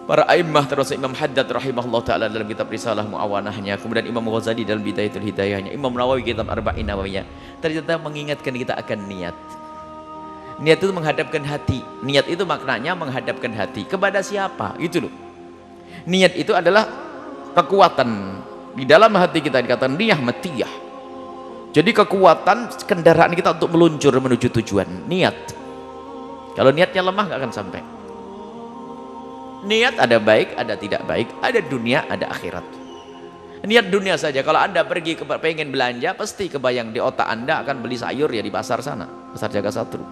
para a'immah termasuk Imam Haddad rahimahullah ta'ala dalam kitab Risalah Mu'awanahnya, kemudian Imam Ghazali dalam Bidayatul Hidayahnya, Imam Nawawi kitab Arba'in Nawawiyah, ternyata mengingatkan kita akan niat. Niat itu menghadapkan hati. Niat itu maknanya menghadapkan hati kepada siapa? Itu loh. Niat itu adalah kekuatan di dalam hati kita, dikatakan niyah matiyah. Jadi kekuatan kendaraan kita untuk meluncur menuju tujuan. Niat. Kalau niatnya lemah nggak akan sampai. Niat ada baik, ada tidak baik, ada dunia, ada akhirat. Niat dunia saja, kalau Anda pergi pengen belanja, pasti kebayang di otak Anda akan beli sayur ya di pasar sana, pasar Jaga Satru.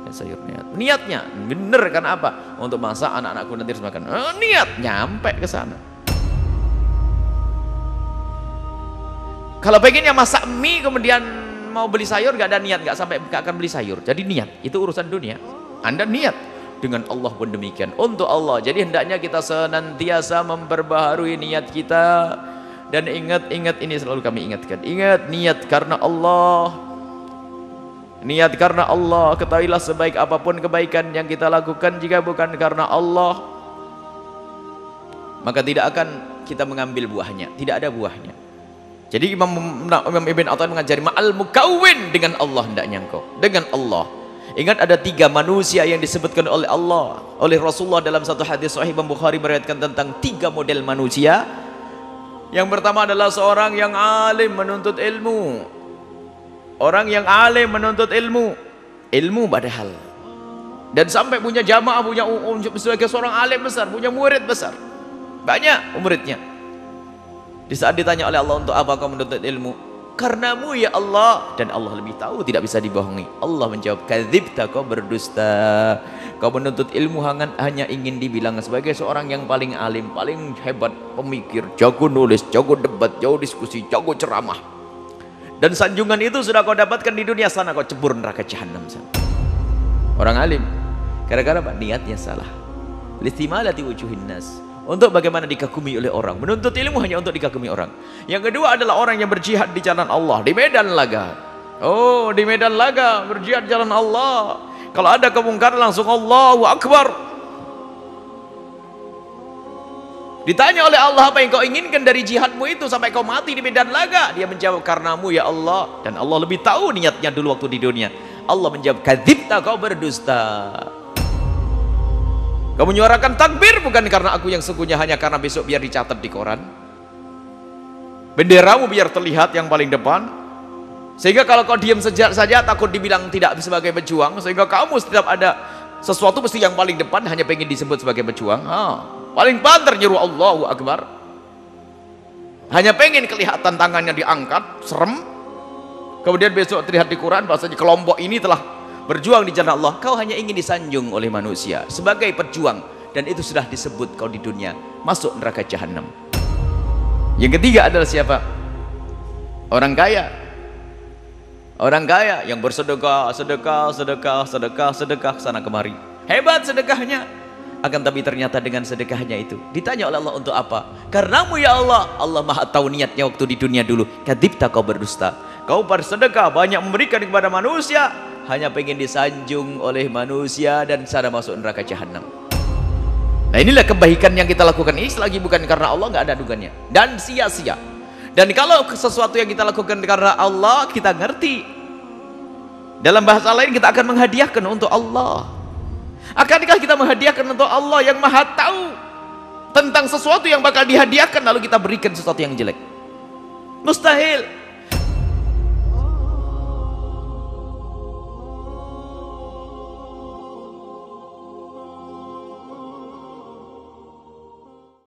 Sayur niatnya bener kan apa? Untuk masak anak-anakku nanti harus makan. Niat nyampe ke sana. Kalau pengennya masak mie kemudian mau beli sayur gak ada niat, gak akan beli sayur. Jadi niat itu urusan dunia. Anda niat dengan Allah pun demikian, untuk Allah. Jadi hendaknya kita senantiasa memperbaharui niat kita. Dan ingat ini selalu kami ingatkan. Ingat, niat karena Allah. Niat karena Allah. Ketahuilah sebaik apapun kebaikan yang kita lakukan, jika bukan karena Allah, maka tidak akan kita mengambil buahnya. Tidak ada buahnya. Jadi Imam Ibn Athaillah mengajari ma'al mukawwin, dengan Allah hendaknya engkau, dengan Allah. Ingat ada 3 manusia yang disebutkan oleh Allah, oleh Rasulullah dalam satu hadis sahih. Imam Bukhari meriwayatkan tentang 3 model manusia. Yang pertama adalah seorang yang alim menuntut ilmu. Orang yang alim menuntut ilmu padahal, dan sampai punya jamaah, punya sebagai seorang alim besar, punya murid besar, banyak muridnya. Di saat ditanya oleh Allah, untuk apa kau menuntut ilmu? Karenamu ya Allah, dan Allah lebih tahu, tidak bisa dibohongi. Allah menjawab, kadzibta, kau berdusta. Kau menuntut ilmu hanya ingin dibilang sebagai seorang yang paling alim, paling hebat, pemikir, jago nulis, jago debat, jago diskusi, jago ceramah. Dan sanjungan itu sudah kau dapatkan di dunia sana, kau cebur neraka jahanam sana. Orang alim, gara-gara apa? Niatnya salah. Listimalati wujuhin nas, untuk bagaimana dikagumi oleh orang. Menuntut ilmu hanya untuk dikagumi orang. Yang kedua adalah orang yang berjihad di jalan Allah, di medan laga. Oh, di medan laga berjihad di jalan Allah. Kalau ada kemungkaran langsung Allahu Akbar. Ditanya oleh Allah, apa yang kau inginkan dari jihadmu itu sampai kau mati di medan laga? Dia menjawab, karenamu ya Allah. Dan Allah lebih tahu niatnya dulu waktu di dunia. Allah menjawab, kadzibta, kau berdusta. Kau menyuarakan takbir bukan karena aku yang sesungguhnya, hanya karena besok biar dicatat di koran. Benderamu biar terlihat yang paling depan. Sehingga kalau kau diam saja takut dibilang tidak sebagai pejuang. Sehingga kamu setiap ada sesuatu mesti yang paling depan, hanya pengen disebut sebagai pejuang. Paling banter nyeru Allahu Akbar, hanya pengen kelihatan tangannya diangkat, serem. Kemudian besok terlihat di Quran bahasanya kelompok ini telah berjuang di jalan Allah. Kau hanya ingin disanjung oleh manusia sebagai pejuang, dan itu sudah disebut kau di dunia, masuk neraka jahanam. Yang ketiga adalah siapa? Orang kaya. Orang kaya yang bersedekah, sedekah sana kemari. Hebat sedekahnya. Akan tapi ternyata dengan sedekahnya itu ditanya oleh Allah, untuk apa? Karenamu ya Allah. Allah maha tahu niatnya waktu di dunia dulu. Kadzibta, kau berdusta. Kau bersedekah banyak memberikan kepada manusia, hanya pengen disanjung oleh manusia dan sana masuk neraka jahanam. Nah, inilah kebaikan yang kita lakukan ini selagi bukan karena Allah, nggak ada dugannya dan sia-sia. Dan kalau sesuatu yang kita lakukan karena Allah, kita ngerti. Dalam bahasa lain kita akan menghadiahkan untuk Allah. Akankah kita menghadiahkan untuk Allah yang maha tahu tentang sesuatu yang bakal dihadiahkan, lalu kita berikan sesuatu yang jelek? Mustahil.